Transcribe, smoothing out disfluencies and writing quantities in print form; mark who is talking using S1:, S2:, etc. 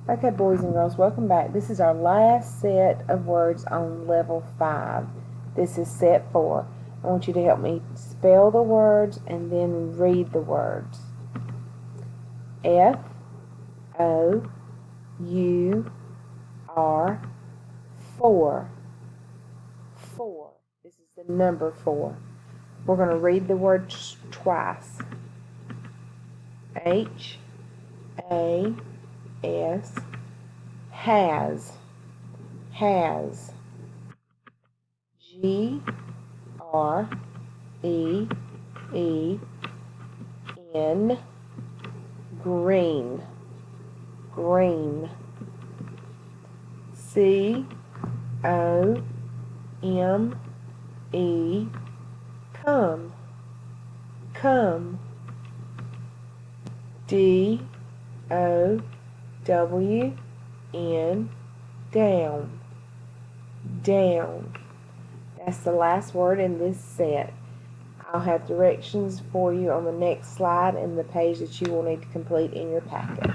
S1: Okay, boys and girls, welcome back. This is our last set of words on level 5. This is set 4. I want you to help me spell the words and then read the words. F-O-U-R, 4. 4. This is the number 4. We're going to read the words twice. H-A-S, has. G-R-E-E-N, green. C-O-M-E, come. D-O-W-N, down. That's the last word in this set. I'll have directions for you on the next slide and the page that you will need to complete in your packet.